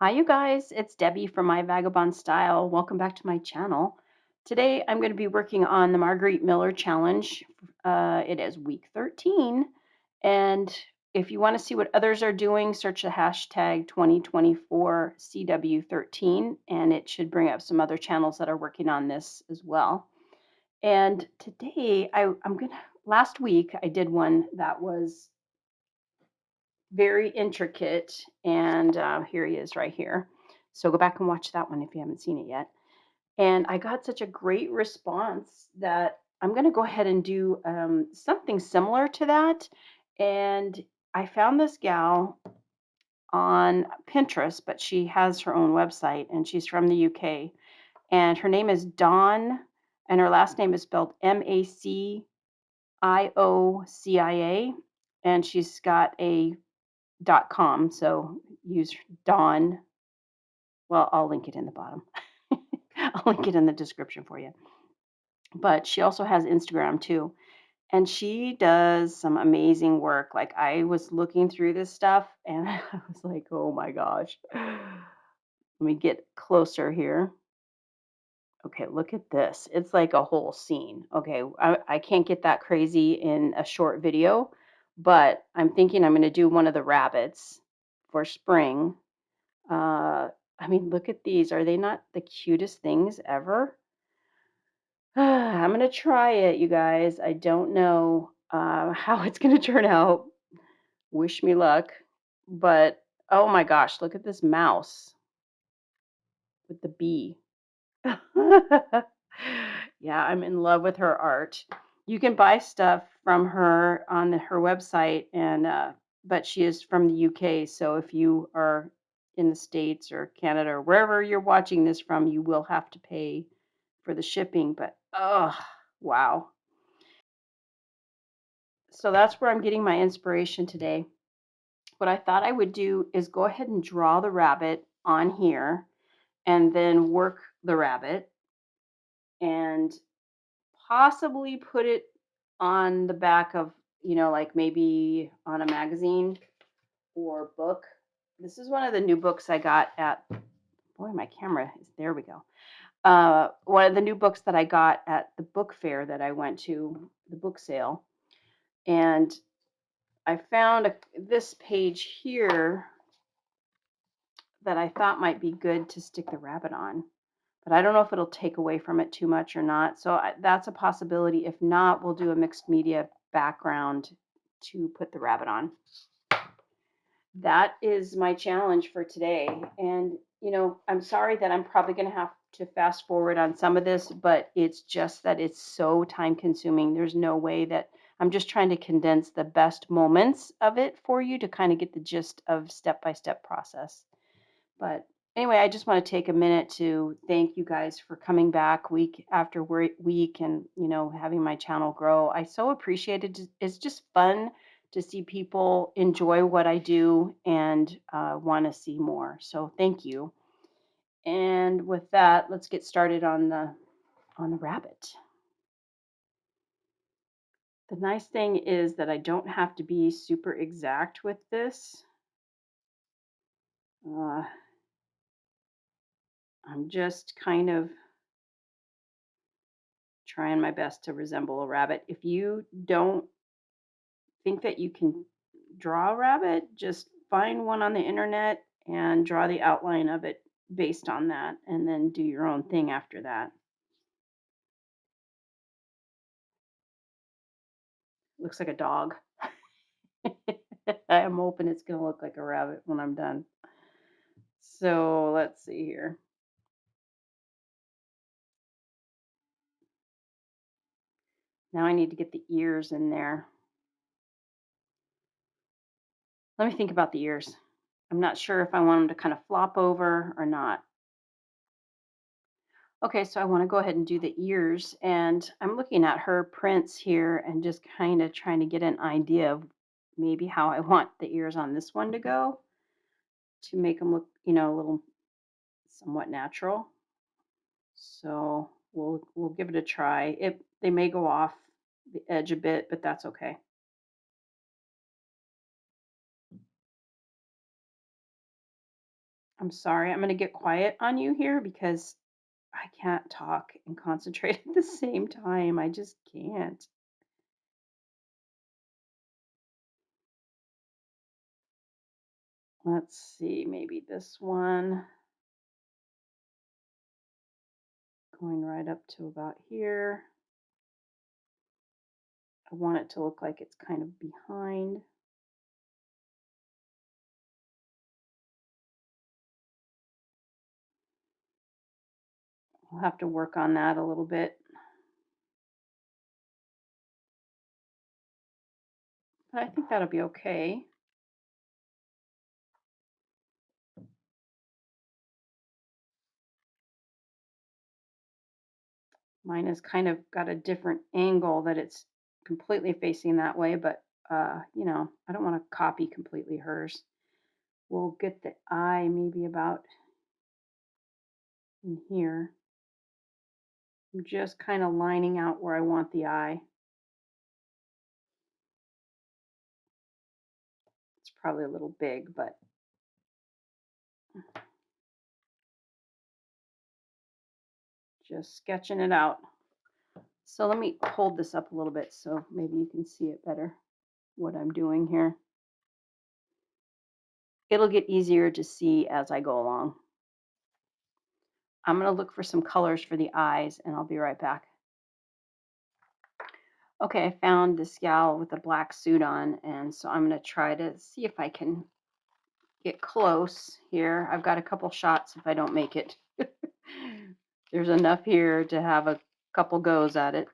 Hi, you guys. It's Debbie from My Vagabond Style. Welcome back to my channel. Today, I'm going to be working on the Marguerite Miller Challenge. It is week 13. And if you want to see what others are doing, search the hashtag 2024 CW13, and it should bring up some other channels that are working on this as well. And today, last week, I did one that was very intricate, and here he is right here. So go back and watch that one if you haven't seen it yet. And I got such a great response that I'm going to go ahead and do something similar to that. And I found this gal on Pinterest, but she has her own website and she's from the UK. And her name is Dawn, and her last name is spelled Maciocia. And she's got a .com, so use Dawn. Well, I'll link it in the bottom. I'll link it in the description for you. But she also has Instagram too, and she does some amazing work. Like, I was looking through this stuff and I was like, "Oh my gosh." Let me get closer here. Okay, look at this. It's like a whole scene. Okay, I can't get that crazy in a short video, but I'm thinking I'm going to do one of the rabbits for spring. Uh, I mean, look at these. Are they not the cutest things ever? I'm gonna try it, you guys. I don't know how it's gonna turn out. Wish me luck. But oh my gosh, look at this mouse with the bee. Yeah, I'm in love with her art. You can buy stuff from her on her website, and but she is from the UK. So if you are in the States or Canada or wherever you're watching this from, you will have to pay for the shipping. But oh, wow. So that's where I'm getting my inspiration today. What I thought I would do is go ahead and draw the rabbit on here and then work the rabbit and possibly put it on the back of, like maybe on a magazine or book. This is one of the new books I got at, boy, my camera is, there we go. One of the new books that I got at the book fair that I went to, the book sale. And I found this page here that I thought might be good to stick the rabbit on. But I don't know if it'll take away from it too much or not. So that's a possibility. If not, we'll do a mixed media background to put the rabbit on. That is my challenge for today. And, I'm sorry that I'm probably going to have to fast forward on some of this, but it's just that it's so time consuming. There's no way that I'm just trying to condense the best moments of it for you to kind of get the gist of step by step process. But anyway, I just want to take a minute to thank you guys for coming back week after week and, having my channel grow. I so appreciate it. It's just fun to see people enjoy what I do and want to see more. So thank you. And with that, let's get started on the rabbit. The nice thing is that I don't have to be super exact with this. Uh, I'm just kind of trying my best to resemble a rabbit. If you don't think that you can draw a rabbit, just find one on the internet and draw the outline of it based on that, and then do your own thing after that. Looks like a dog. I'm hoping it's going to look like a rabbit when I'm done. So let's see here. Now I need to get the ears in there. Let me think about the ears. I'm not sure if I want them to kind of flop over or not. Okay, so I want to go ahead and do the ears, and I'm looking at her prints here and just kind of trying to get an idea of maybe how I want the ears on this one to go to make them look, a little somewhat natural. So we'll give it a try. They may go off the edge a bit, but that's okay. I'm sorry, I'm going to get quiet on you here because I can't talk and concentrate at the same time. I just can't. Let's see, maybe this one going right up to about here. I want it to look like it's kind of behind. I'll have to work on that a little bit, but I think that'll be okay. Mine has kind of got a different angle that it's completely facing that way, but I don't want to copy completely hers. We'll get the eye maybe about in here. I'm just kind of lining out where I want the eye. It's probably a little big, but just sketching it out. So let me hold this up a little bit so maybe you can see it better, what I'm doing here. It'll get easier to see as I go along. I'm going to look for some colors for the eyes and I'll be right back. Okay, I found this gal with a black suit on, and so I'm going to try to see if I can get close here. I've got a couple shots if I don't make it. There's enough here to have a couple goes at it,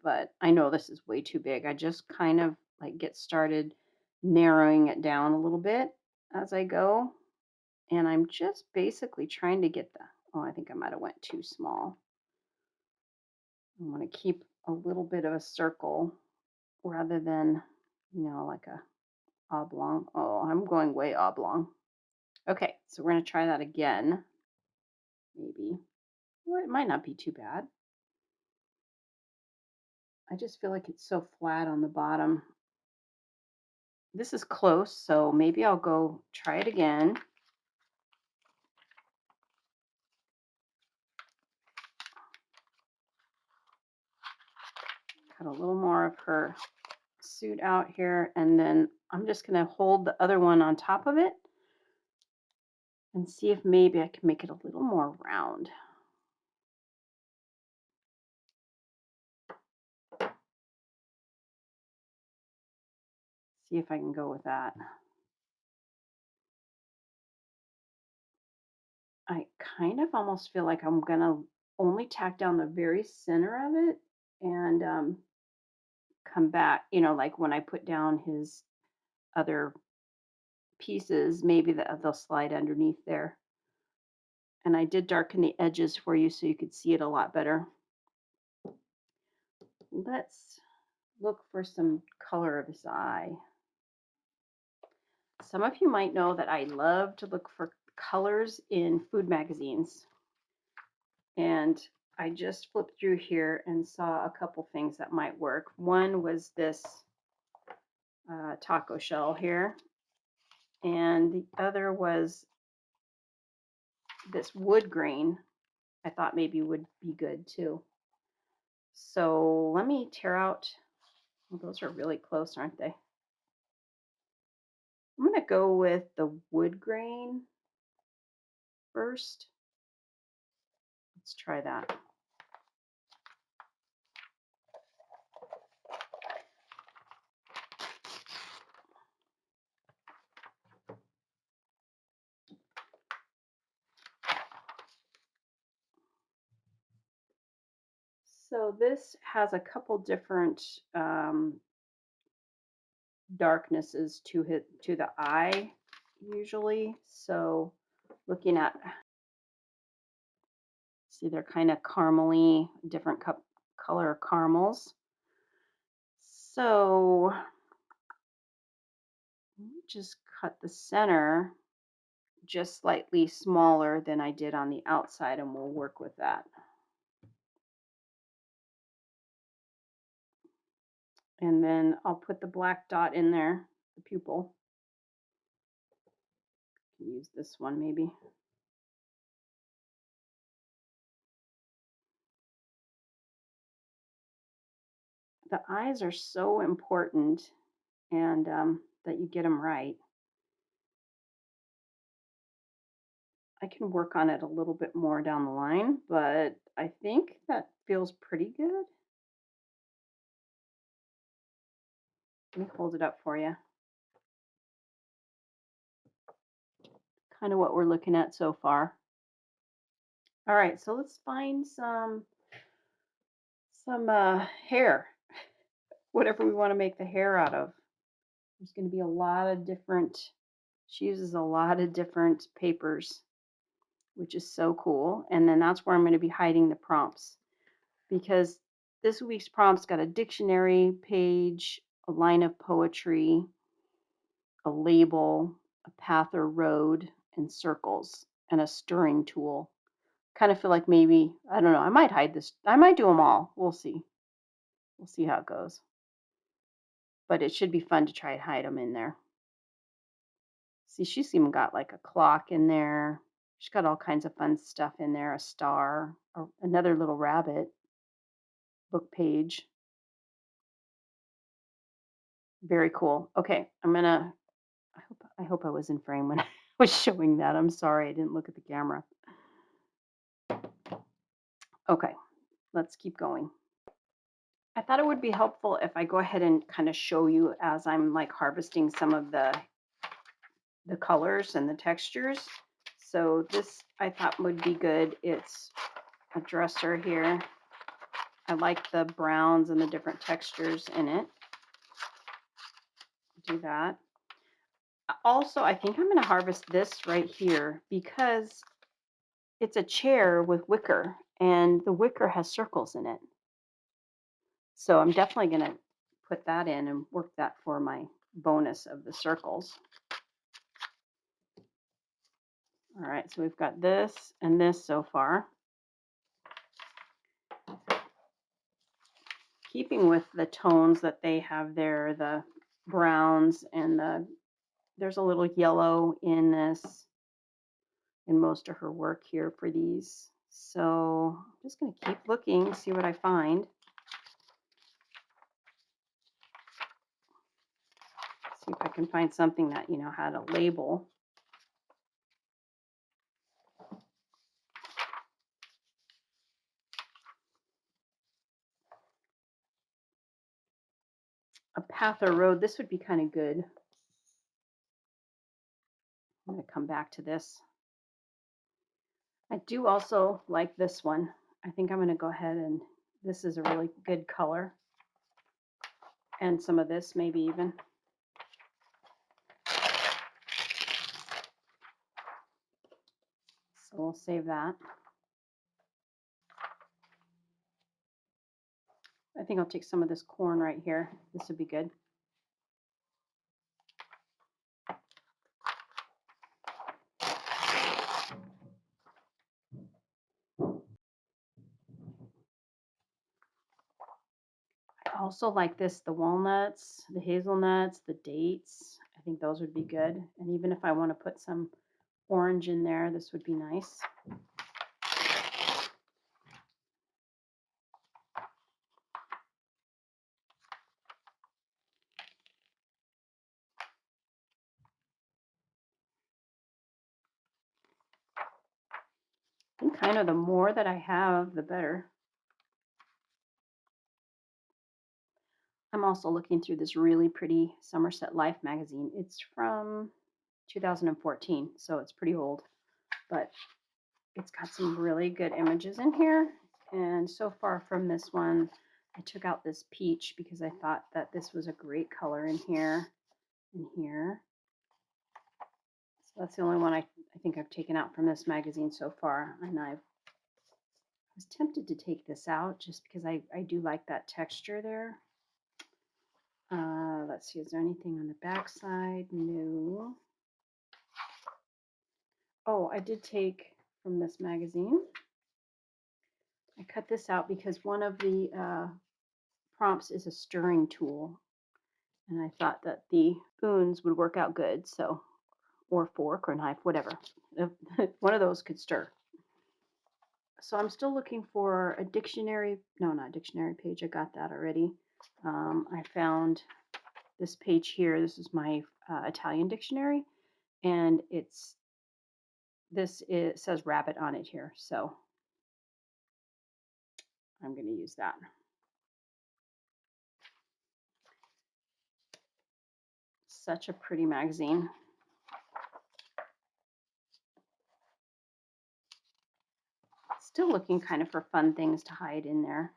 but I know this is way too big. I just kind of like get started narrowing it down a little bit as I go, and I'm just basically trying to get the, oh, I think I might have went too small. I want to keep a little bit of a circle rather than, like a oblong. Oh, I'm going way oblong. Okay, so we're going to try that again. Maybe. Well, it might not be too bad. I just feel like it's so flat on the bottom. This is close, so maybe I'll go try it again. Cut a little more of her suit out here, and then I'm just going to hold the other one on top of it and see if maybe I can make it a little more round. See if I can go with that. I kind of almost feel like I'm going to only tack down the very center of it and come back, like when I put down his other pieces, maybe they'll slide underneath there. And I did darken the edges for you so you could see it a lot better. Let's look for some color of his eye. Some of you might know that I love to look for colors in food magazines. And I just flipped through here and saw a couple things that might work. One was this taco shell here. And the other was this wood grain. I thought maybe would be good too. So let me tear out, well, those are really close, aren't they? I'm going to go with the wood grain first. Let's try that. So this has a couple different darknesses to the eye usually. So looking at, see, they're kind of caramely, different color caramels. So just cut the center just slightly smaller than I did on the outside, and we'll work with that. And then I'll put the black dot in there, the pupil. Use this one maybe. The eyes are so important, and that you get them right. I can work on it a little bit more down the line, but I think that feels pretty good. Let me hold it up for you. Kind of what we're looking at so far. All right, so let's find some hair, whatever we want to make the hair out of. There's going to be a lot of different, she uses a lot of different papers, which is so cool. And then that's where I'm going to be hiding the prompts, because this week's prompts got a dictionary page, a line of poetry, a label, a path or road, and circles, and a stirring tool. Kind of feel like maybe, I don't know, I might hide this. I might do them all. We'll see. We'll see how it goes. But it should be fun to try and hide them in there. See, she's even got like a clock in there. She's got all kinds of fun stuff in there, a star, another little rabbit, book page. Very cool. Okay, I hope I was in frame when I was showing that. I'm sorry, I didn't look at the camera. Okay, let's keep going. I thought it would be helpful if I go ahead and kind of show you as I'm like harvesting some of the colors and the textures. So this I thought would be good. It's a dresser here. I like the browns and the different textures in it. Do that. Also, I think I'm going to harvest this right here because it's a chair with wicker, and the wicker has circles in it. So I'm definitely going to put that in and work that for my bonus of the circles. All right, so we've got this and this so far. Keeping with the tones that they have there, the browns and there's a little yellow in this, in most of her work here for these. So I'm just going to keep looking, see what I find. See if I can find something that, you know, had a label. A path or road, this would be kind of good. I'm going to come back to this. I do also like this one. I think I'm going to go ahead and, this is a really good color. And some of this maybe even. So we'll save that. I think I'll take some of this corn right here. This would be good. I also like this, the walnuts, the hazelnuts, the dates. I think those would be good. And even if I want to put some orange in there, this would be nice. I think kind of the more that I have, the better. I'm also looking through this really pretty Somerset Life magazine. It's from 2014, so it's pretty old, but it's got some really good images in here. And so far from this one, I took out this peach because I thought that this was a great color in here and here. So that's the only one I think I've taken out from this magazine so far. And I was tempted to take this out just because I do like that texture there. Let's see, is there anything on the back side? No. Oh, I did take from this magazine. I cut this out because one of the prompts is a stirring tool. And I thought that the spoons would work out good. So or fork or knife, whatever. One of those could stir. So I'm still looking for a dictionary. No, not dictionary page. I got that already. I found this page here. This is my Italian dictionary, and it says rabbit on it here. So I'm going to use that. Such a pretty magazine. Still looking kind of for fun things to hide in there.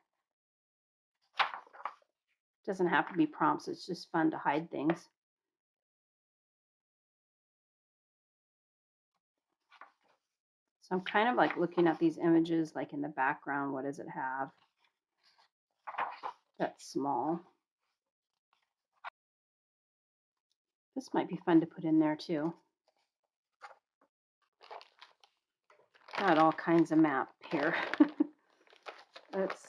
Doesn't have to be prompts. It's just fun to hide things. So I'm kind of like looking at these images, like in the background, what does it have? That's small. This might be fun to put in there too. Got all kinds of map here. Let's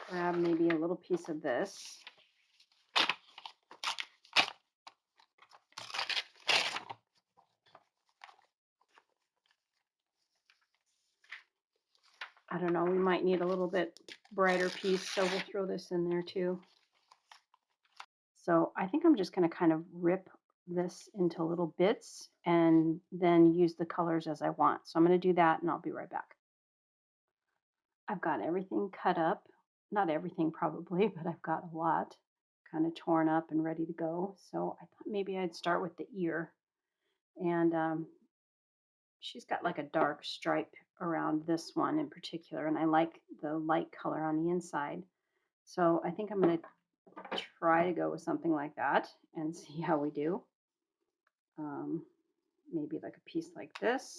grab maybe a little piece of this. I don't know, we might need a little bit brighter piece, so we'll throw this in there too. So I think I'm just going to kind of rip this into little bits and then use the colors as I want. So I'm going to do that and I'll be right back. I've got everything cut up. Not everything probably, but I've got a lot kind of torn up and ready to go. So I thought maybe I'd start with the ear. And she's got like a dark stripe around this one in particular, and I like the light color on the inside. So I think I'm going to try to go with something like that and see how we do. Maybe like a piece like this.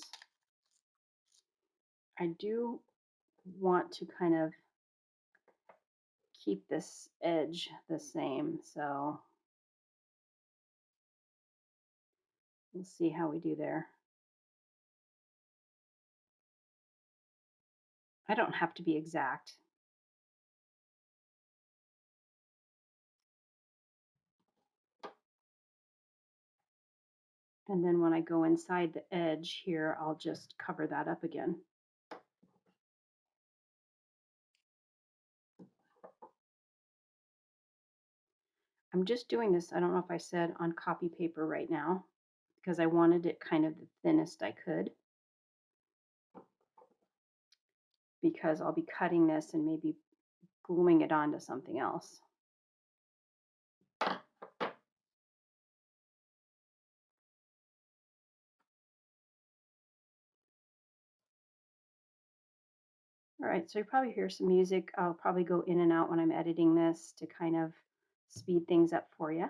I do want to kind of keep this edge the same, so we'll see how we do there. I don't have to be exact. And then when I go inside the edge here, I'll just cover that up again. I'm just doing this, I don't know if I said, on copy paper right now, because I wanted it kind of the thinnest I could. Because I'll be cutting this and maybe gluing it onto something else. All right, so you probably hear some music. I'll probably go in and out when I'm editing this to kind of speed things up for you.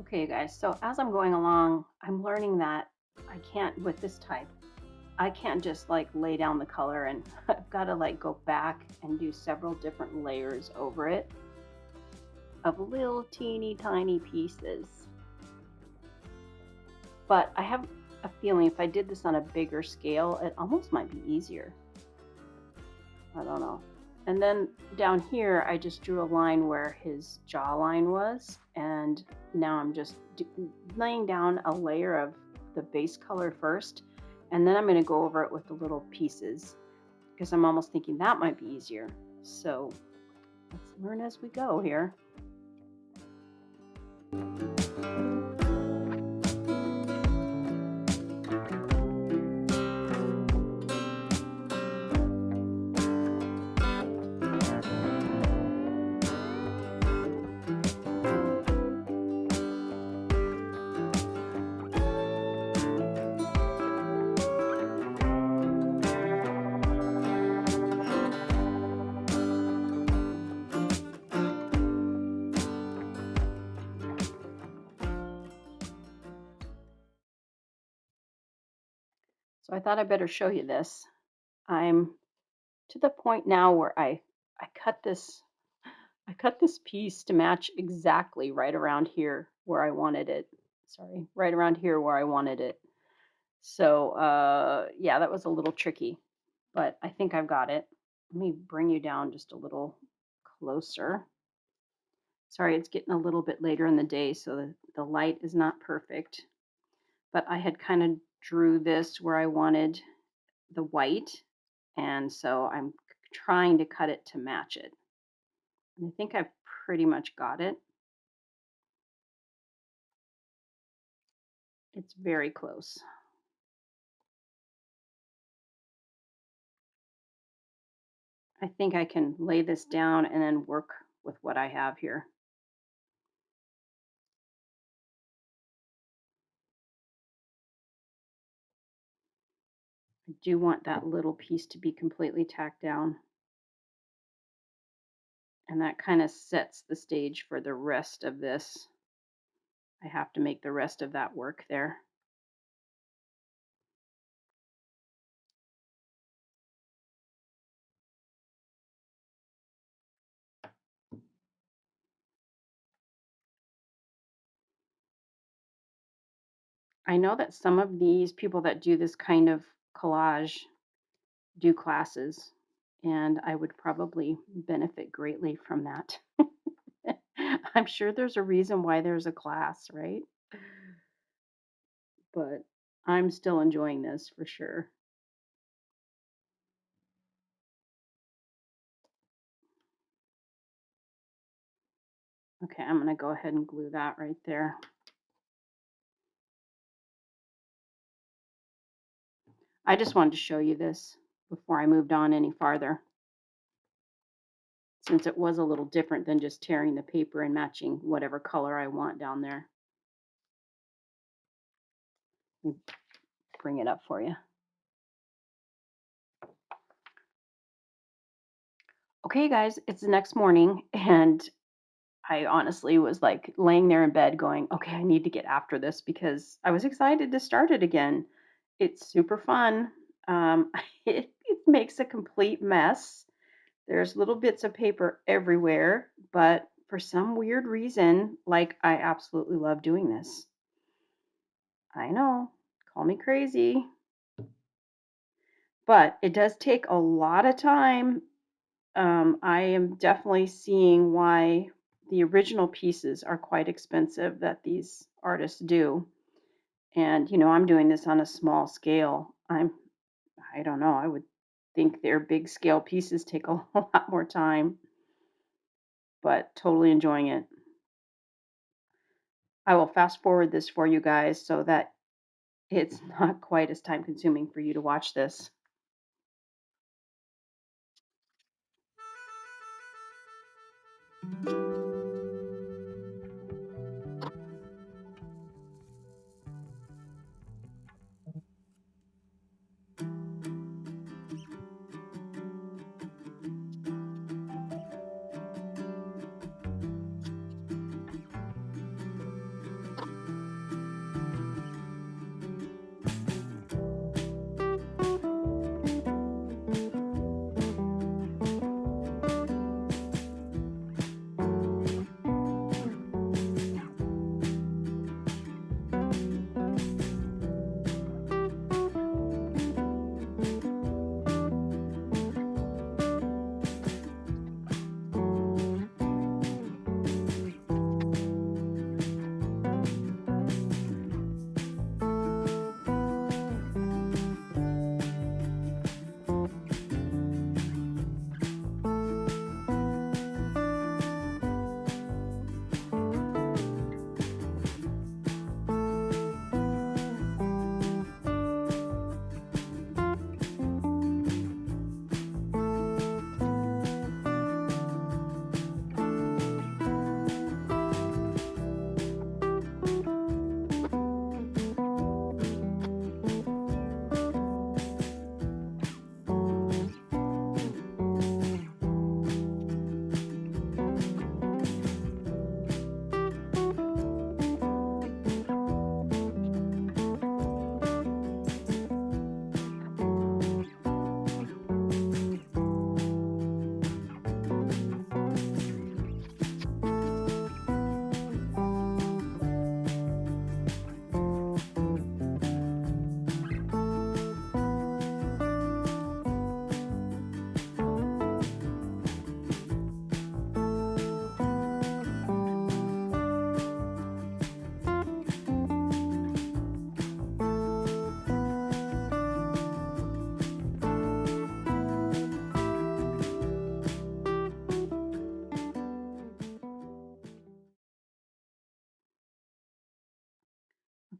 Okay, you guys, so as I'm going along, I'm learning that I can't, with this type, I can't just like lay down the color, and I've got to like go back and do several different layers over it of little teeny tiny pieces. But I have a feeling if I did this on a bigger scale, it almost might be easier. I don't know. And then down here, I just drew a line where his jawline was, and now I'm just laying down a layer of the base color first, and then I'm going to go over it with the little pieces. because I'm almost thinking that might be easier. So let's learn as we go here. So I thought I better show you this. I'm to the point now where I cut this I cut this piece to match exactly right around here where I wanted it. Sorry, right around here where I wanted it. So yeah, that was a little tricky, but I think I've got it. Let me bring you down just a little closer. Sorry, it's getting a little bit later in the day, so the light is not perfect. But I had kind of drew this where I wanted the white, and so I'm trying to cut it to match it. And I think I've pretty much got it. It's very close. I think I can lay this down and then work with what I have here. I do want that little piece to be completely tacked down. And that kind of sets the stage for the rest of this. I have to make the rest of that work there. I know that some of these people that do this kind of collage do classes, and I would probably benefit greatly from that. I'm sure there's a reason why there's a class, right? But I'm still enjoying this for sure. Okay, I'm going to go ahead and glue that right there. I just wanted to show you this before I moved on any farther, since it was a little different than just tearing the paper and matching whatever color I want down there. Let me bring it up for you. Okay, guys, it's the next morning, and I honestly was like laying there in bed going, okay, I need to get after this because I was excited to start it again. It's super fun. It makes a complete mess. There's little bits of paper everywhere, but for some weird reason, like I absolutely love doing this. I know, call me crazy, but it does take a lot of time. I am definitely seeing why the original pieces are quite expensive that these artists do. And, I'm doing this on a small scale. I don't know, I would think their big scale pieces take a lot more time, but totally enjoying it. I will fast forward this for you guys so that it's not quite as time consuming for you to watch this.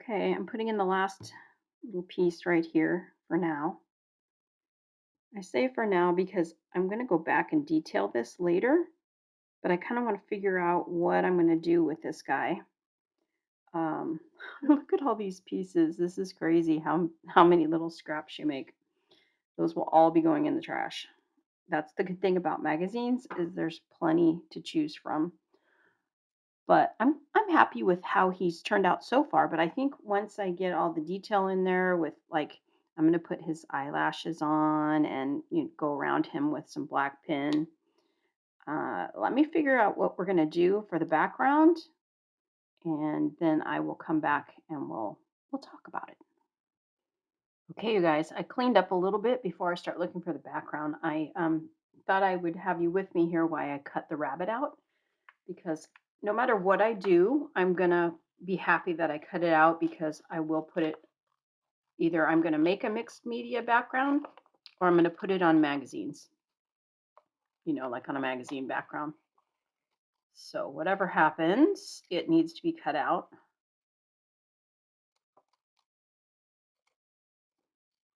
Okay, I'm putting in the last little piece right here for now. I say for now because I'm going to go back and detail this later, but I kind of want to figure out what I'm going to do with this guy. Um, look at all these pieces. This is crazy how many little scraps you make. Those will all be going in the trash. That's the good thing about magazines is there's plenty to choose from. But I'm happy with how he's turned out so far, but I think once I get all the detail in there with like I'm going to put his eyelashes on and go around him with some black pin. Let me figure out what we're going to do for the background, and then I will come back and we'll talk about it. Okay, you guys, I cleaned up a little bit before I start looking for the background. I thought I would have you with me here while I cut the rabbit out, because no matter what I do, I'm going to be happy that I cut it out, because I will put it, either I'm going to make a mixed media background or I'm going to put it on magazines, like on a magazine background. So whatever happens, it needs to be cut out.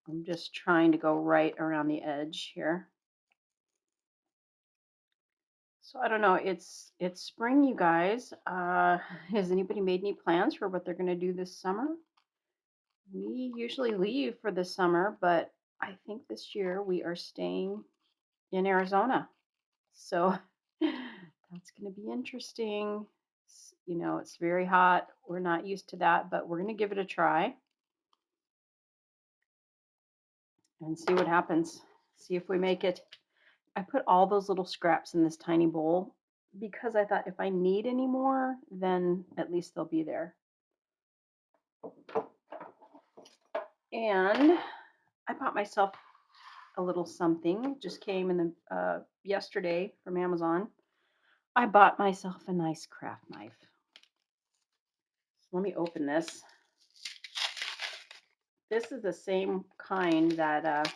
I'm just trying to go right around the edge here. So I don't know. It's spring, you guys. Has anybody made any plans for what they're going to do this summer? We usually leave for the summer, but I think this year we are staying in Arizona. So that's going to be interesting. It's very hot. We're not used to that, but we're going to give it a try and see what happens. See if we make it. I put all those little scraps in this tiny bowl because I thought if I need any more, then at least they'll be there. And I bought myself a little something. Just came in the yesterday from Amazon. I bought myself a nice craft knife. Let me open this. This is the same kind that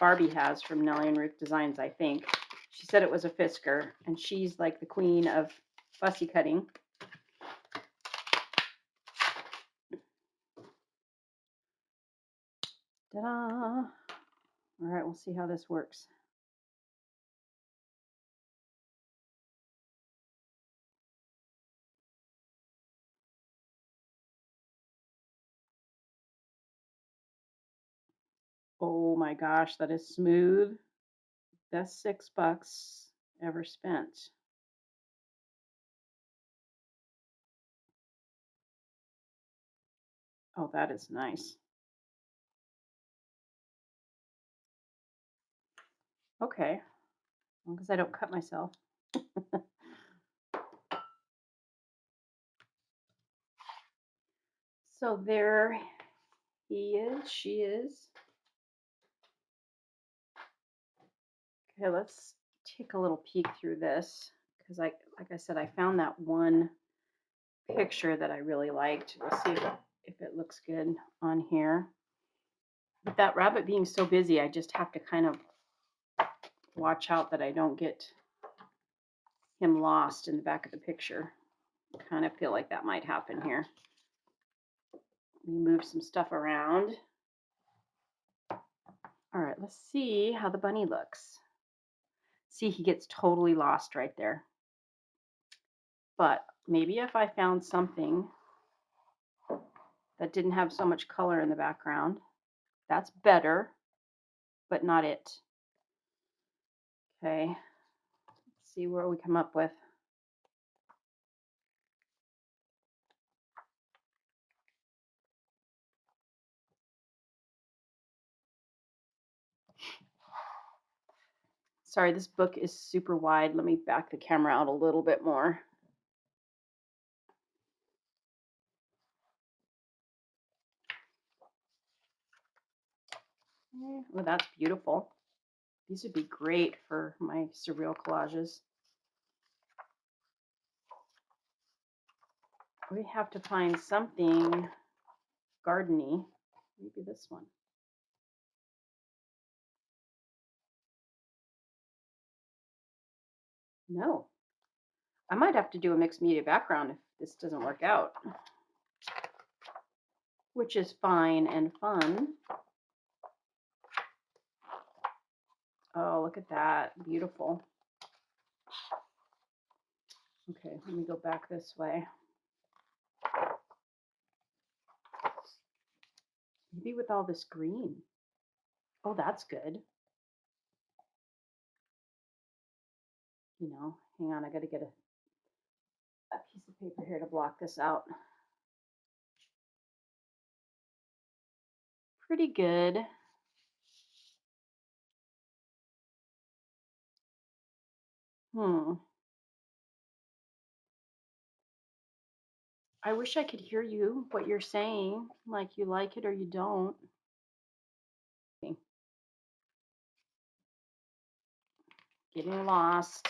Barbie has from Nellie and Ruth Designs, I think. She said it was a Fisker, and she's like the queen of fussy cutting. Ta-da! All right, we'll see how this works. Oh my gosh, that is smooth. That's $6 ever spent. Oh, that is nice. Okay, as long as I don't cut myself. So there he is, she is. Okay, let's take a little peek through this, because like I said, I found that one picture that I really liked. We'll see if it looks good on here. With that rabbit being so busy, I just have to kind of watch out that I don't get him lost in the back of the picture. I kind of feel like that might happen here. Let me move some stuff around. All right, let's see how the bunny looks. See, he gets totally lost right there. But maybe if I found something that didn't have so much color in the background, that's better, but not it. Okay, let's see what we come up with. Sorry, this book is super wide. Let me back the camera out a little bit more. Well, that's beautiful. These would be great for my surreal collages. We have to find something gardeny. Maybe this one. No. I might have to do a mixed media background if this doesn't work out. which is fine and fun. Oh, look at that. Beautiful. Okay, let me go back this way. Maybe with all this green. Oh, that's good. You know, hang on, I got to get a piece of paper here to block this out. Pretty good. I wish I could hear you, what you're saying, like you like it or you don't. Getting lost.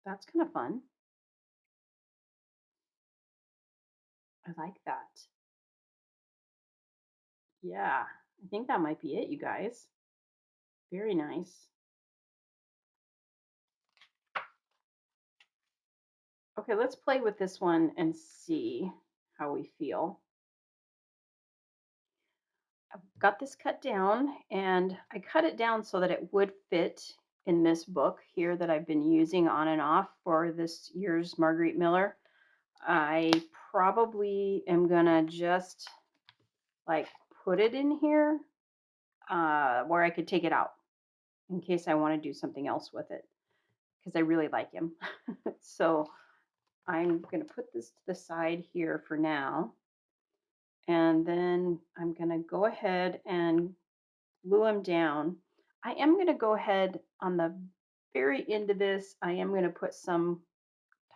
That's kind of fun. I like that. Yeah, I think that might be it, you guys. Very nice. Okay, let's play with this one and see how we feel. I've got this cut down, and I cut it down so that it would fit in this book here that I've been using on and off for this year's Margarete Miller. I probably am gonna just like put it in here where I could take it out in case I want to do something else with it because I really like him. So I'm going to put this to the side here for now. And then I'm going to go ahead and glue him down. I am going to go ahead on the very end of this. I am going to put some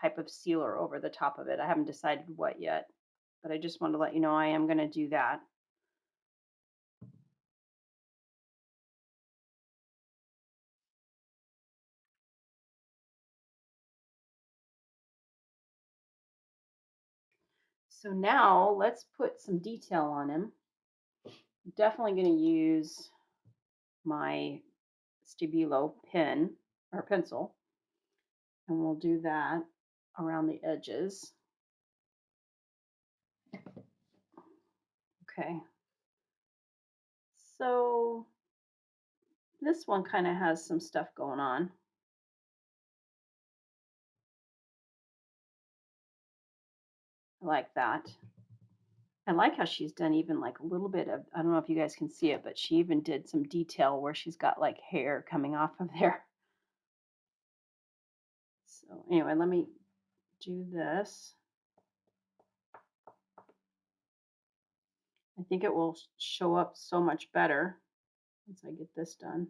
type of sealer over the top of it. I haven't decided what yet, but I just want to let you know I am going to do that. So now let's put some detail on him. I'm definitely going to use my Stabilo pen or pencil, and we'll do that around the edges. Okay. So this one kind of has some stuff going on. I like that. I like how she's done even like a little bit of, I don't know if you guys can see it, but she even did some detail where she's got like hair coming off of there. So anyway, let me do this. I think it will show up so much better once I get this done.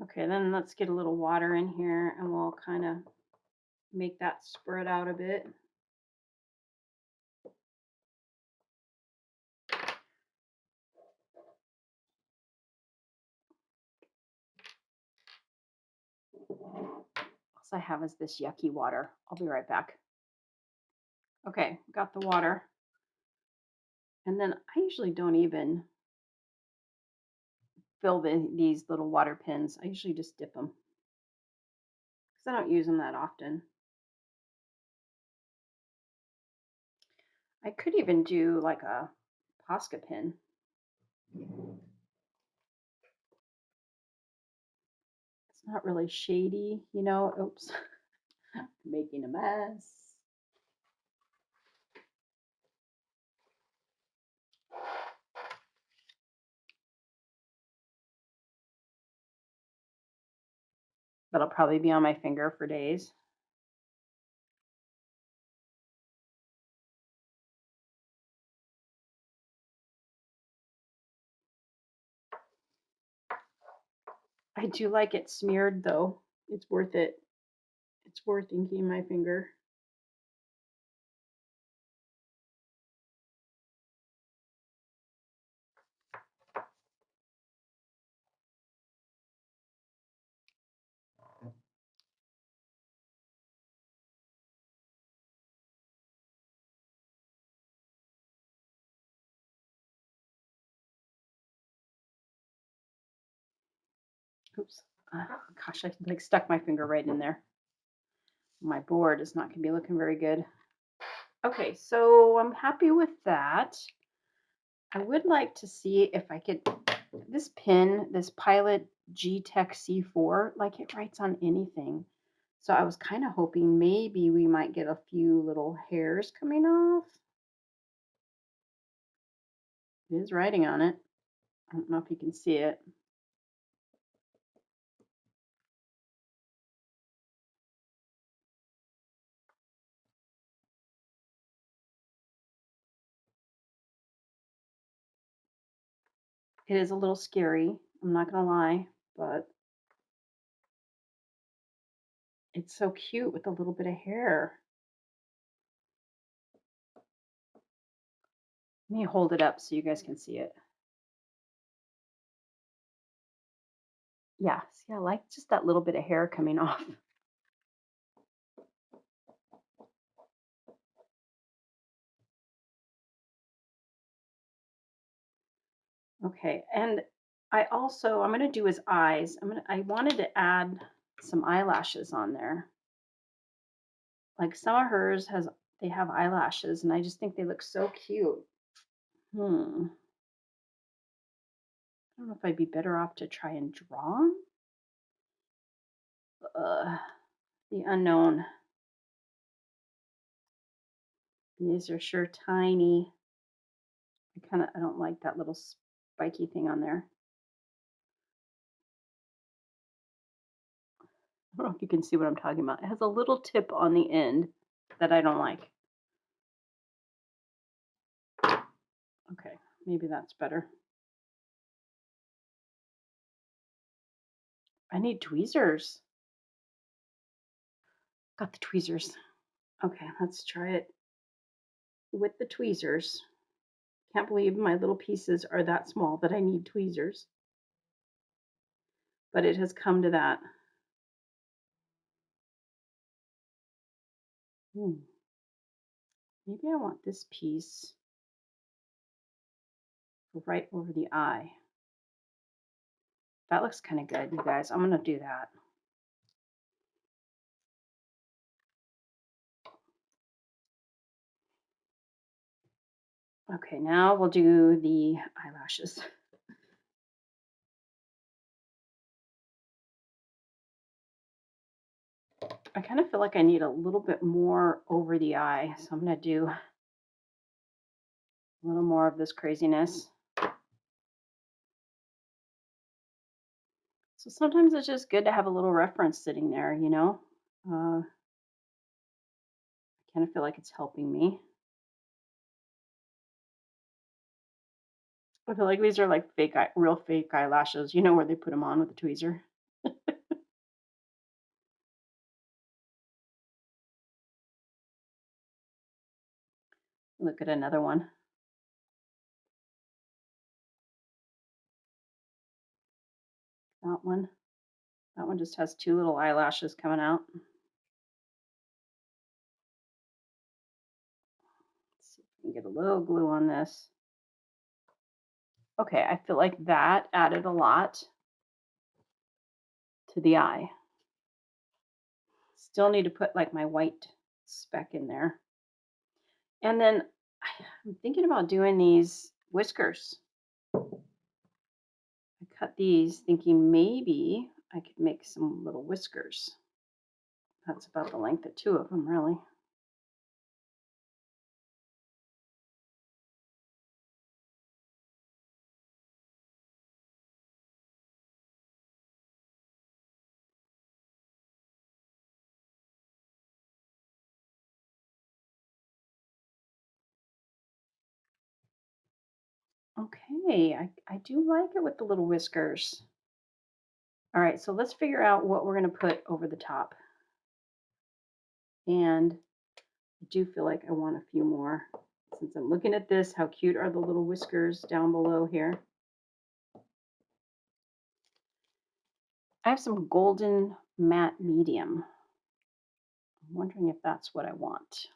Okay, then let's get a little water in here and we'll kind of make that spread out a bit. All I have is this yucky water. I'll be right back. Okay, got the water. And then I usually don't even fill these little water pins. I usually just dip them because I don't use them that often. I could even do like a Posca pin. It's not really shady, you know. Oops, making a mess. That'll probably be on my finger for days. I do like it smeared though. It's worth it. It's worth inking my finger. Oops. Gosh, I like stuck my finger right in there. My board is not going to be looking very good. Okay, so I'm happy with that. I would like to see if I could, this pin, this Pilot G-Tech C4, like it writes on anything. So I was kind of hoping maybe we might get a few little hairs coming off. It is writing on it. I don't know if you can see it. It is a little scary, I'm not gonna lie, but it's so cute with a little bit of hair. Let me hold it up so you guys can see it. Yeah, see, I like just that little bit of hair coming off. Okay, and I'm gonna do his eyes. I wanted to add some eyelashes on there. Like some of hers they have eyelashes and I just think they look so cute. I don't know if I'd be better off to try and draw them. The unknown. These are sure tiny. I don't like that little spiky thing on there. I don't know if you can see what I'm talking about. It has a little tip on the end that I don't like. Okay, maybe that's better. I need tweezers. Got the tweezers. Okay, let's try it with the tweezers. Can't believe my little pieces are that small that I need tweezers. But it has come to that. Maybe I want this piece right over the eye. That looks kind of good, you guys. I'm going to do that. Okay, now we'll do the eyelashes. I kind of feel like I need a little bit more over the eye, so I'm going to do a little more of this craziness. So sometimes it's just good to have a little reference sitting there, you know? I kind of feel like it's helping me. I feel like these are like real fake eyelashes, you know, where they put them on with the tweezer. Look at another one. That one. That one just has two little eyelashes coming out. Let's see if we can get a little glue on this. Okay, I feel like that added a lot to the eye. Still need to put like my white speck in there. And then I'm thinking about doing these whiskers. I cut these thinking maybe I could make some little whiskers. That's about the length of two of them, really. Okay, I do like it with the little whiskers. All right, so let's figure out what we're going to put over the top. And I do feel like I want a few more. Since I'm looking at this, how cute are the little whiskers down below here? I have some golden matte medium. I'm wondering if that's what I want.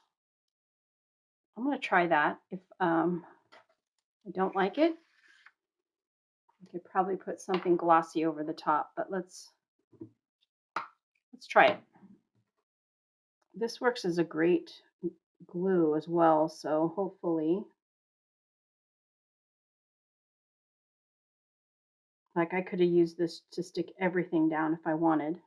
I'm going to try that. If I don't like it, I could probably put something glossy over the top, but let's try it. This works as a great glue as well, so hopefully, like I could have used this to stick everything down if I wanted.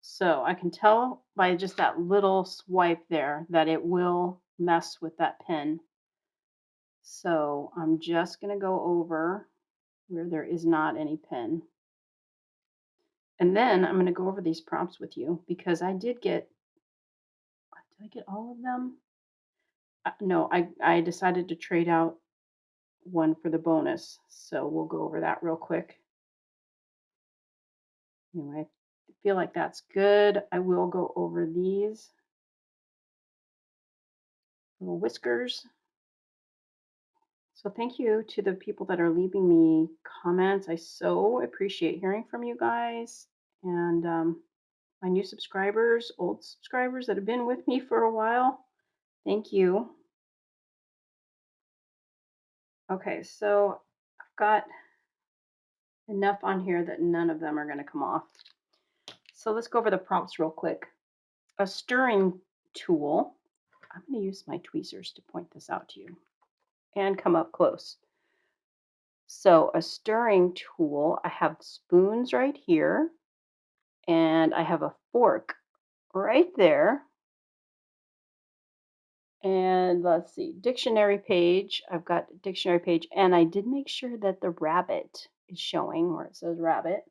So I can tell by just that little swipe there that it will mess with that pen. So I'm just going to go over where there is not any pen. And then I'm going to go over these prompts with you because did I get all of them? No, I decided to trade out one for the bonus. So we'll go over that real quick. Anyway, I feel like that's good. I will go over these little whiskers. So thank you to the people that are leaving me comments. I so appreciate hearing from you guys. And my new subscribers, old subscribers that have been with me for a while. Thank you. Okay, so I've got enough on here that none of them are going to come off. So let's go over the prompts real quick. A stirring tool. I'm going to use my tweezers to point this out to you and come up close. So a stirring tool, I have spoons right here, and I have a fork right there. And let's see, dictionary page. I've got a dictionary page, and I did make sure that the rabbit is showing where it says rabbit.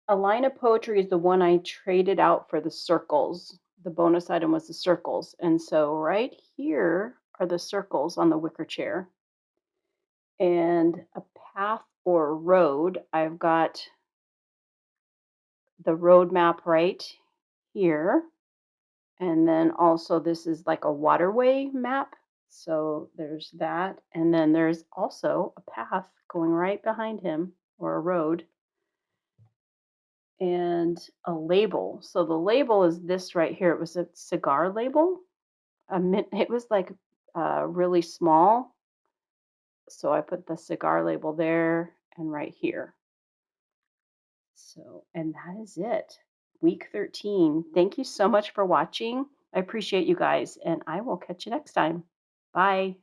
A line of poetry is the one I traded out for the circles. The bonus item was the circles. And so right here are the circles on the wicker chair. And a path or road, I've got the road map right here. And then also this is like a waterway map. So there's that. And then there's also a path going right behind him, or a road, and a label. So the label is this right here. It was a cigar label. It was like really small. So I put the cigar label there and right here. So, and that is it. Week 13. Thank you so much for watching. I appreciate you guys, and I will catch you next time. Bye.